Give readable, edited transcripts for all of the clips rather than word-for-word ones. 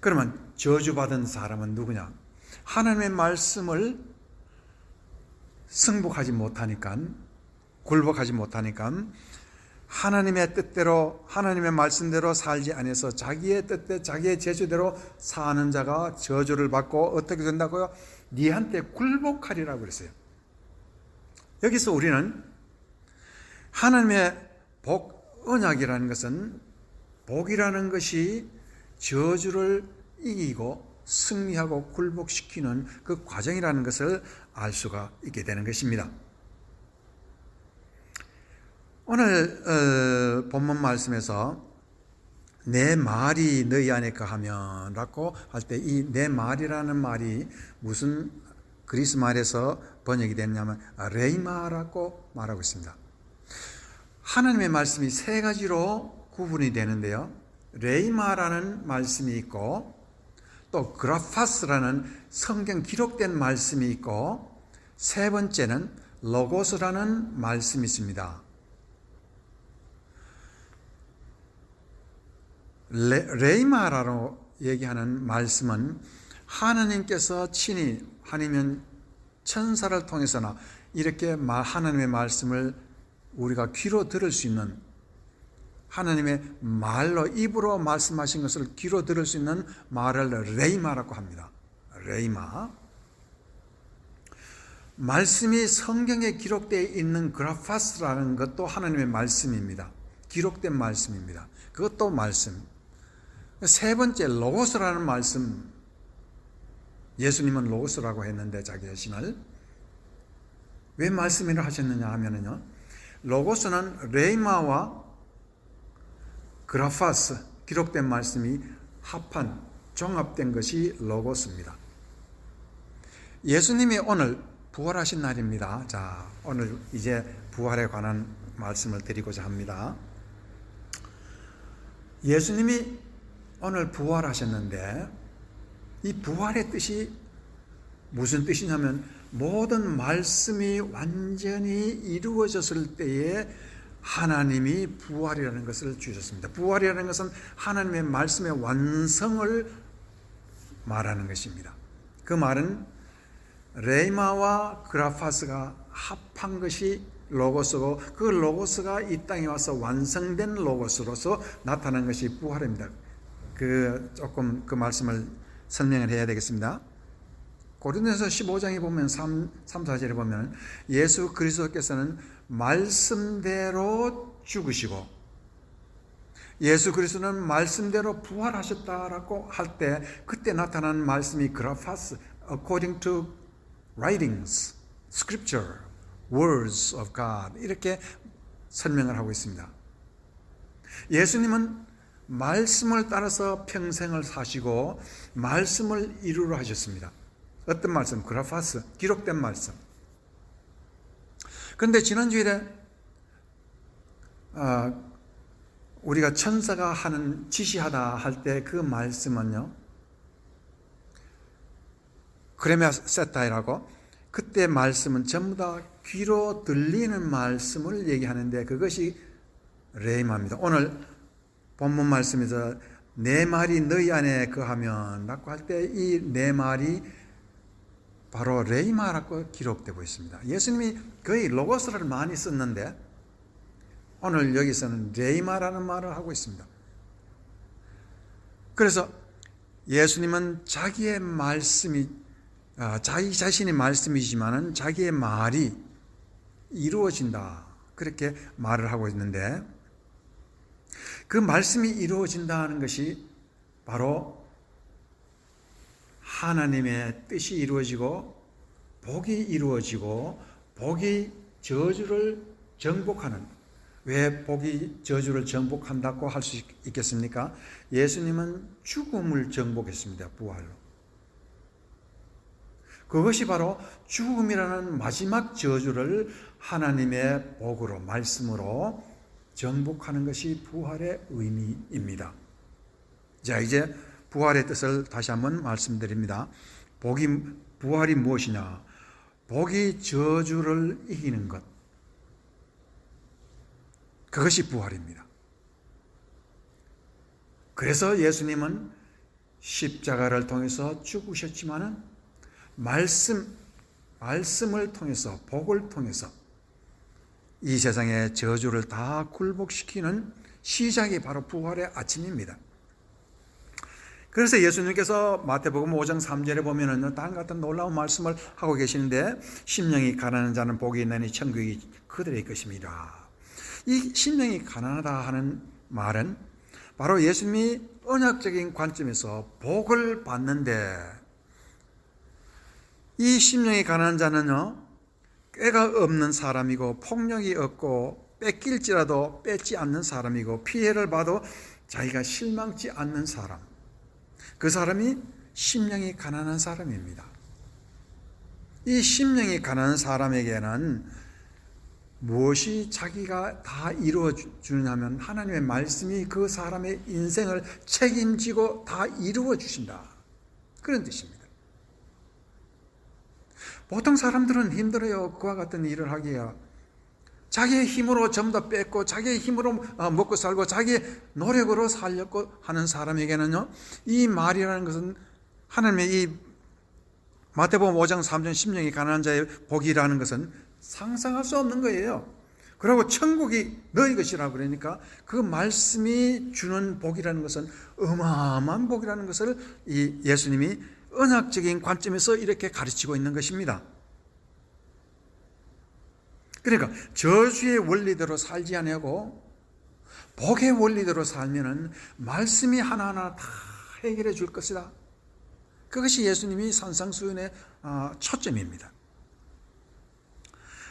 그러면 저주받은 사람은 누구냐? 하나님의 말씀을 승복하지 못하니까, 굴복하지 못하니까 하나님의 뜻대로, 하나님의 말씀대로 살지 않아서 자기의 뜻대로, 자기의 재주대로 사는 자가 저주를 받고 어떻게 된다고요? 니한테 굴복하리라고 그랬어요. 여기서 우리는 하나님의 복, 언약이라는 것은, 복이라는 것이 저주를 이기고 승리하고 굴복시키는 그 과정이라는 것을 알 수가 있게 되는 것입니다. 오늘 본문 말씀에서 내 말이 너희 안에 거하면 라고 할 때 이 내 말이라는 말이 무슨 그리스 말에서 번역이 됐냐면 레이마라고 말하고 있습니다. 하나님의 말씀이 세 가지로 구분이 되는데요. 레이마라는 말씀이 있고, 또 그라파스라는 성경 기록된 말씀이 있고, 세 번째는 로고스라는 말씀이 있습니다. 레이마라고 얘기하는 말씀은 하나님께서 친히, 아니면 천사를 통해서나 이렇게 하나님의 말씀을 우리가 귀로 들을 수 있는, 하나님의 말로 입으로 말씀하신 것을 귀로 들을 수 있는 말을 레이마라고 합니다. 레이마. 말씀이 성경에 기록되어 있는 그라파스라는 것도 하나님의 말씀입니다. 기록된 말씀입니다. 그것도 말씀. 세 번째 로고스라는 말씀. 예수님은 로고스라고 했는데 자기 자신을 왜 말씀이라 하셨느냐 하면은요, 로고스는 레이마와 그라파스, 기록된 말씀이 합한, 종합된 것이 로고스입니다. 예수님이 오늘 부활하신 날입니다. 자, 오늘 이제 부활에 관한 말씀을 드리고자 합니다. 예수님이 오늘 부활하셨는데, 이 부활의 뜻이 무슨 뜻이냐면, 모든 말씀이 완전히 이루어졌을 때에 하나님이 부활이라는 것을 주셨습니다. 부활이라는 것은 하나님의 말씀의 완성을 말하는 것입니다. 그 말은 레이마와 그라파스가 합한 것이 로고스고, 그 로고스가 이 땅에 와서 완성된 로고스로서 나타난 것이 부활입니다. 조금 그 말씀을 설명을 해야 되겠습니다. 고린도서 15장에 보면 3, 4절에 보면 예수 그리스도께서는 말씀대로 죽으시고 예수 그리스도는 말씀대로 부활하셨다라고 할 때, 그때 나타난 말씀이 그라파스, according to writings, scripture, words of God, 이렇게 설명을 하고 있습니다. 예수님은 말씀을 따라서 평생을 사시고 말씀을 이루려 하셨습니다. 어떤 말씀? 그라파스, 기록된 말씀. 그런데 지난주일에 우리가 천사가 하는 지시하다 할 때 그 말씀은요, 크레메세타이라고, 그때 말씀은 전부 다 귀로 들리는 말씀을 얘기하는데 그것이 레이마입니다. 오늘 본문 말씀에서 내 말이 너희 안에 거하면 라고 할 때 이 내 말이 바로 레이마라고 기록되고 있습니다. 예수님이 거의 로고스를 많이 썼는데 오늘 여기서는 레이마라는 말을 하고 있습니다. 그래서 예수님은 자기의 말씀이, 자기 자신의 말씀이지만은 자기의 말이 이루어진다, 그렇게 말을 하고 있는데, 그 말씀이 이루어진다는 것이 바로 하나님의 뜻이 이루어지고 복이 이루어지고, 복이 저주를 정복하는, 왜 복이 저주를 정복한다고 할 수 있겠습니까? 예수님은 죽음을 정복했습니다. 부활로. 그것이 바로 죽음이라는 마지막 저주를 하나님의 복으로, 말씀으로 정복하는 것이 부활의 의미입니다. 자, 이제 부활의 뜻을 다시 한번 말씀드립니다. 부활이 무엇이냐? 복이 저주를 이기는 것, 그것이 부활입니다. 그래서 예수님은 십자가를 통해서 죽으셨지만은 말씀을 통해서, 복을 통해서 이 세상의 저주를 다 굴복시키는 시작이 바로 부활의 아침입니다. 그래서 예수님께서 마태복음 5장 3절에 보면은 다음 같은 놀라운 말씀을 하고 계시는데, 심령이 가난한 자는 복이 있나니 천국이 그들의 것입니다. 이 심령이 가난하다 하는 말은 바로 예수님이 언약적인 관점에서 복을 받는데, 이 심령이 가난한 자는요, 꾀가 없는 사람이고 폭력이 없고 뺏길지라도 뺏지 않는 사람이고 피해를 봐도 자기가 실망치 않는 사람, 그 사람이 심령이 가난한 사람입니다. 이 심령이 가난한 사람에게는 무엇이 자기가 다 이루어 주느냐면 하나님의 말씀이 그 사람의 인생을 책임지고 다 이루어 주신다, 그런 뜻입니다. 보통 사람들은 힘들어요. 그와 같은 일을 하기야. 자기의 힘으로 전부 다 뺏고 자기의 힘으로 먹고 살고 자기의 노력으로 살려고 하는 사람에게는요, 이 말이라는 것은 하나님의 이 마태복음 5장 3절 심령이 가난한 자의 복이라는 것은 상상할 수 없는 거예요. 그리고 천국이 너희 것이라고 그러니까 그 말씀이 주는 복이라는 것은 어마어마한 복이라는 것을 이 예수님이 언약적인 관점에서 이렇게 가르치고 있는 것입니다. 그러니까 저주의 원리대로 살지 아니하고 복의 원리대로 살면은 말씀이 하나하나 다 해결해 줄 것이다. 그것이 예수님이 산상수훈의 초점입니다.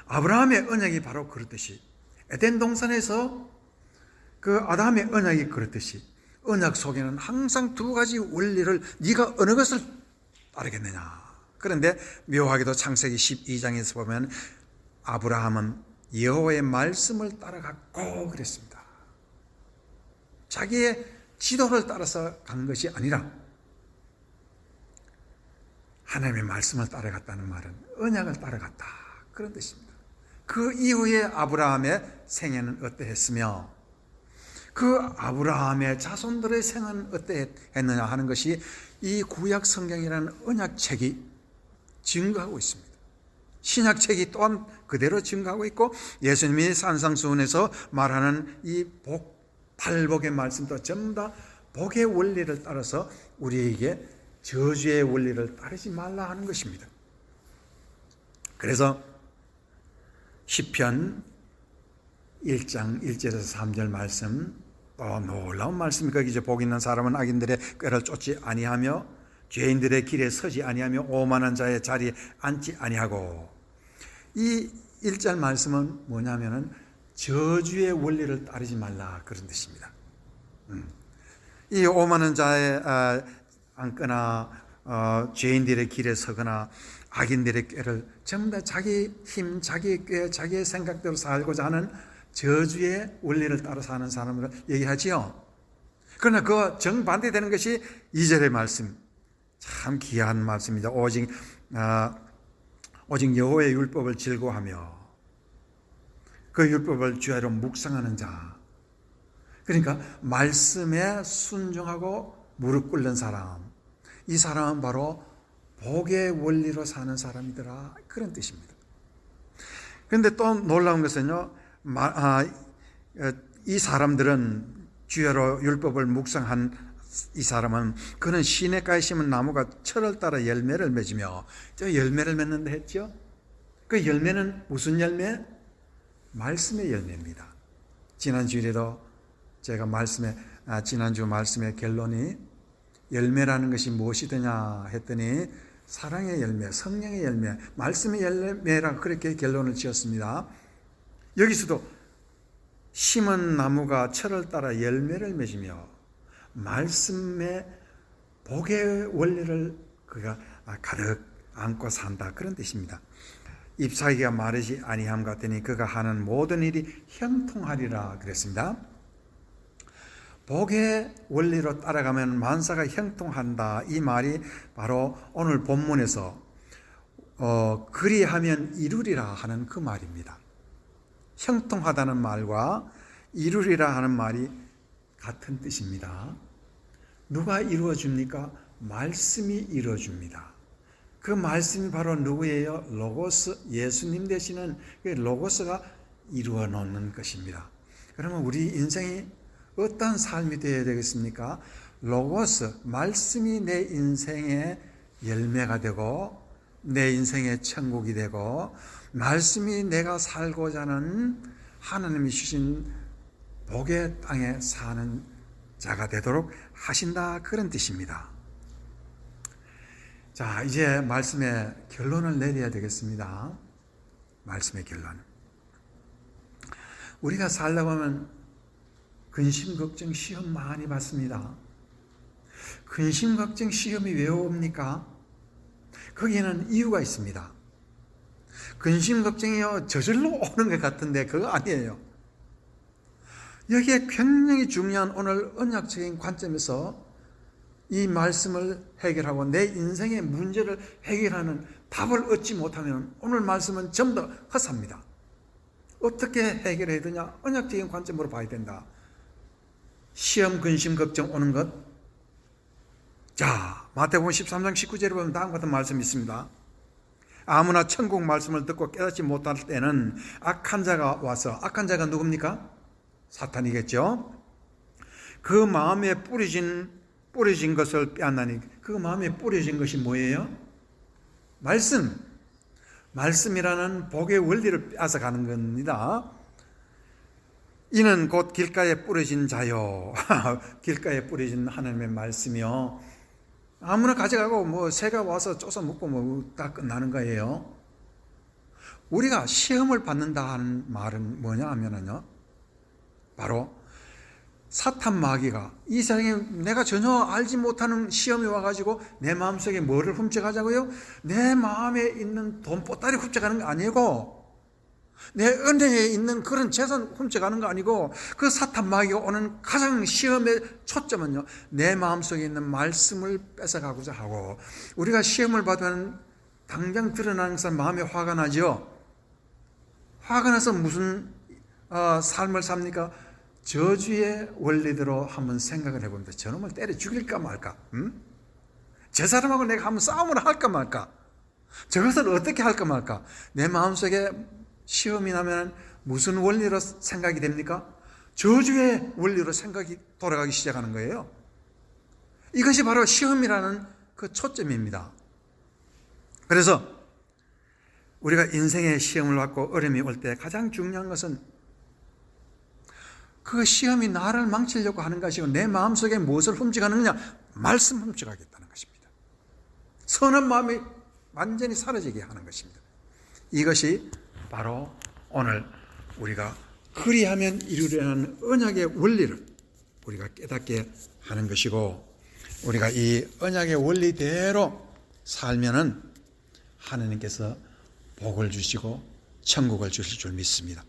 아브라함의 언약이 바로 그렇듯이, 에덴 동산에서 그 아담의 언약이 그렇듯이 언약 속에는 항상 두 가지 원리를 네가 어느 것을 따르겠느냐. 그런데 묘하게도 창세기 12장에서 보면 아브라함은 여호와의 말씀을 따라갔고 그랬습니다. 자기의 지도를 따라서 간 것이 아니라 하나님의 말씀을 따라갔다는 말은 언약을 따라갔다, 그런 뜻입니다. 그 이후에 아브라함의 생애는 어떠했으며 그 아브라함의 자손들의 생은 어떠했느냐 하는 것이 이 구약 성경이라는 언약책이 증거하고 있습니다. 신약책이 또한 그대로 증거하고 있고, 예수님이 산상수훈에서 말하는 이 팔복의 말씀도 전부 다 복의 원리를 따라서 우리에게 저주의 원리를 따르지 말라 하는 것입니다. 그래서 시편 1장 1절에서 3절 말씀, 놀라운 말씀이 거기 이제 복 있는 사람은 악인들의 꾀를 쫓지 아니하며 죄인들의 길에 서지 아니하며 오만한 자의 자리에 앉지 아니하고, 이 1절 말씀은 뭐냐면은 저주의 원리를 따르지 말라, 그런 뜻입니다. 이 오만한 자의 앉거나 죄인들의 길에 서거나 악인들의 꾀를 전부 다 자기 힘, 자기의 꾀, 자기의 생각대로 살고자 하는 저주의 원리를 따라 사는 사람을 얘기하지요. 그러나 그 정반대되는 것이 2절의 말씀, 참 귀한 말씀입니다. 오직 여호와의 율법을 즐거워하며 그 율법을 주야로 묵상하는 자, 그러니까 말씀에 순종하고 무릎 꿇는 사람, 이 사람은 바로 복의 원리로 사는 사람이더라, 그런 뜻입니다. 그런데 또 놀라운 것은요, 이 사람들은 주야로 율법을 묵상한 이 사람은, 그는 시냇가에 심은 나무가 철을 따라 열매를 맺으며, 저 열매를 맺는다 했죠. 그 열매는 무슨 열매? 말씀의 열매입니다. 지난주에도 제가 지난주 말씀의 결론이 열매라는 것이 무엇이더냐 했더니 사랑의 열매, 성령의 열매, 말씀의 열매라고 그렇게 결론을 지었습니다. 여기서도 심은 나무가 철을 따라 열매를 맺으며 말씀의 복의 원리를 그가 가득 안고 산다, 그런 뜻입니다. 잎사귀가 마르지 아니함 같으니 그가 하는 모든 일이 형통하리라 그랬습니다. 복의 원리로 따라가면 만사가 형통한다, 이 말이 바로 오늘 본문에서 그리하면 이루리라 하는 그 말입니다. 형통하다는 말과 이루리라 하는 말이 같은 뜻입니다. 누가 이루어 줍니까? 말씀이 이루어줍니다. 그 말씀이 바로 누구예요? 로고스, 예수님 되시는 그 로고스가 이루어 놓는 것입니다. 그러면 우리 인생이 어떤 삶이 되어야 되겠습니까? 로고스, 말씀이 내 인생의 열매가 되고 내 인생의 천국이 되고 말씀이 내가 살고자 하는 하나님이 주신 복의 땅에 사는 자가 되도록 하신다, 그런 뜻입니다. 자, 이제 말씀의 결론을 내려야 되겠습니다. 말씀의 결론. 우리가 살다 보면 근심, 걱정, 시험 많이 받습니다. 근심, 걱정, 시험이 왜 옵니까? 거기에는 이유가 있습니다. 근심, 걱정이요 저절로 오는 것 같은데 그거 아니에요. 여기에 굉장히 중요한 오늘 언약적인 관점에서 이 말씀을 해결하고 내 인생의 문제를 해결하는 답을 얻지 못하면 오늘 말씀은 전부 다 헛삽니다. 어떻게 해결해야 되냐? 언약적인 관점으로 봐야 된다. 시험, 근심, 걱정 오는 것. 자, 마태복음 13장 19절에 보면 다음과 같은 말씀이 있습니다. 아무나 천국 말씀을 듣고 깨닫지 못할 때는 악한 자가 와서, 악한 자가 누굽니까? 사탄이겠죠. 그 마음에 뿌려진 것을 빼앗나니, 그 마음에 뿌려진 것이 뭐예요? 말씀이라는 복의 원리를 빼앗아가는 겁니다. 이는 곧 길가에 뿌려진 자요. 길가에 뿌려진 하나님의 말씀이요. 아무나 가져가고 새가 와서 쫓아 먹고 다 끝나는 거예요. 우리가 시험을 받는다 하는 말은 뭐냐 하면은요, 바로 사탄 마귀가 이 세상에 내가 전혀 알지 못하는 시험이 와가지고 내 마음속에 뭐를 훔쳐가자고요? 내 마음에 있는 돈 보따리 훔쳐가는 거 아니고, 내 은행에 있는 그런 재산 훔쳐가는 거 아니고, 그 사탄 마귀가 오는 가장 시험의 초점은요, 내 마음속에 있는 말씀을 뺏어가고자 하고, 우리가 시험을 받으면 당장 드러나는 것은 마음에 화가 나죠. 화가 나서 무슨 삶을 삽니까? 저주의 원리대로 한번 생각을 해봅니다. 저놈을 때려 죽일까 말까? 저 사람하고 내가 한번 싸움을 할까 말까? 저것을 어떻게 할까 말까? 내 마음속에 시험이 나면 무슨 원리로 생각이 됩니까? 저주의 원리로 생각이 돌아가기 시작하는 거예요. 이것이 바로 시험이라는 그 초점입니다. 그래서 우리가 인생의 시험을 받고 어려움이 올 때 가장 중요한 것은 그 시험이 나를 망치려고 하는 것이고 내 마음속에 무엇을 훔쳐가느냐? 말씀 훔쳐가겠다는 것입니다. 선한 마음이 완전히 사라지게 하는 것입니다. 이것이 바로 오늘 우리가 그리하면 이루려는 언약의 원리를 우리가 깨닫게 하는 것이고, 우리가 이 언약의 원리대로 살면은 하나님께서 복을 주시고 천국을 주실 줄 믿습니다.